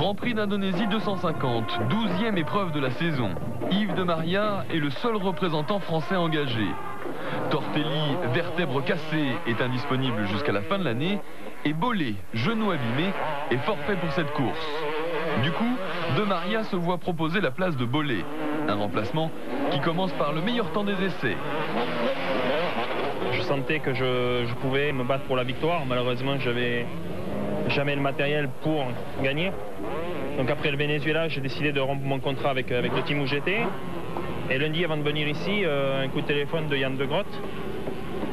Grand Prix d'Indonésie 250, 12e épreuve de la saison. Yves de Maria est le seul représentant français engagé. Tortelli, vertèbre cassée, est indisponible jusqu'à la fin de l'année. Et Bollé, genou abîmé, est forfait pour cette course. Du coup, de Maria se voit proposer la place de Bollé. Un remplacement qui commence par le meilleur temps des essais. Je sentais que je pouvais me battre pour la victoire. Malheureusement, j'avais jamais le matériel pour gagner. Donc après le Venezuela, j'ai décidé de rompre mon contrat avec le team où j'étais. Et lundi, avant de venir ici, un coup de téléphone de Yann de Grotte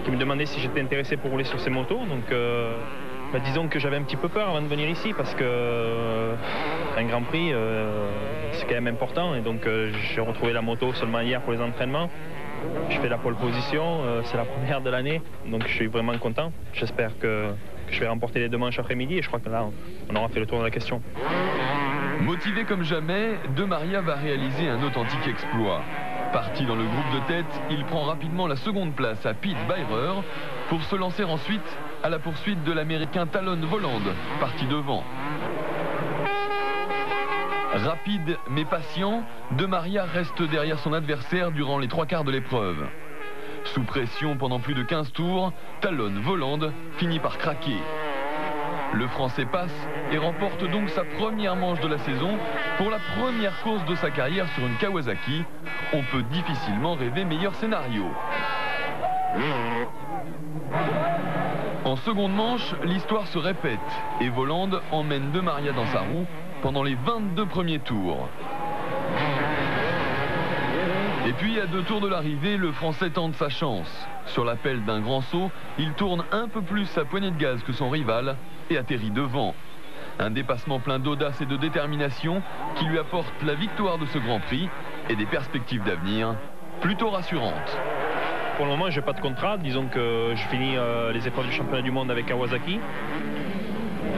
qui me demandait si j'étais intéressé pour rouler sur ses motos. Donc disons que j'avais un petit peu peur avant de venir ici parce que un Grand Prix, c'est quand même important. Et donc j'ai retrouvé la moto seulement hier pour les entraînements. Je fais la pole position, c'est la première de l'année, donc je suis vraiment content. J'espère que je vais remporter les 2 manches après-midi et je crois que là, on aura fait le tour de la question. Motivé comme jamais, De Maria va réaliser un authentique exploit. Parti dans le groupe de tête, il prend rapidement la seconde place à Pete Beirer pour se lancer ensuite à la poursuite de l'Américain Talon Volland, parti devant. Rapide mais patient, De Maria reste derrière son adversaire durant les 3/4 de l'épreuve. Sous pression pendant plus de 15 tours, Talon Volland finit par craquer. Le Français passe et remporte donc sa première manche de la saison pour la première course de sa carrière sur une Kawasaki. On peut difficilement rêver meilleur scénario. En seconde manche, l'histoire se répète et Volland emmène De Maria dans sa roue pendant les 22 premiers tours. Et puis à 2 tours de l'arrivée, le Français tente sa chance. Sur l'appel d'un grand saut, il tourne un peu plus sa poignée de gaz que son rival et atterrit devant. Un dépassement plein d'audace et de détermination qui lui apporte la victoire de ce Grand Prix et des perspectives d'avenir plutôt rassurantes. Pour le moment, je n'ai pas de contrat. Disons que je finis les épreuves du championnat du monde avec Kawasaki.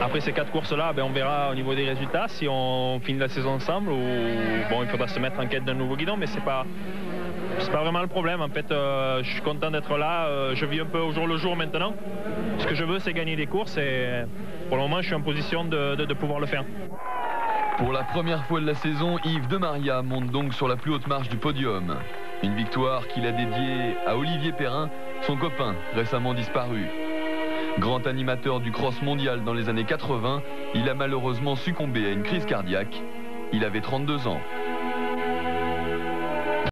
Après ces 4 courses-là, on verra au niveau des résultats si on finit la saison ensemble ou bon, il faudra se mettre en quête d'un nouveau guidon, mais c'est pas vraiment le problème. En fait, je suis content d'être là. Je vis un peu au jour le jour maintenant. Ce que je veux, c'est gagner des courses et pour le moment, je suis en position de pouvoir le faire. Pour la première fois de la saison, Yves de Maria monte donc sur la plus haute marche du podium. Une victoire qu'il a dédiée à Olivier Perrin, son copain récemment disparu. Grand animateur du cross mondial dans les années 80, il a malheureusement succombé à une crise cardiaque. Il avait 32 ans.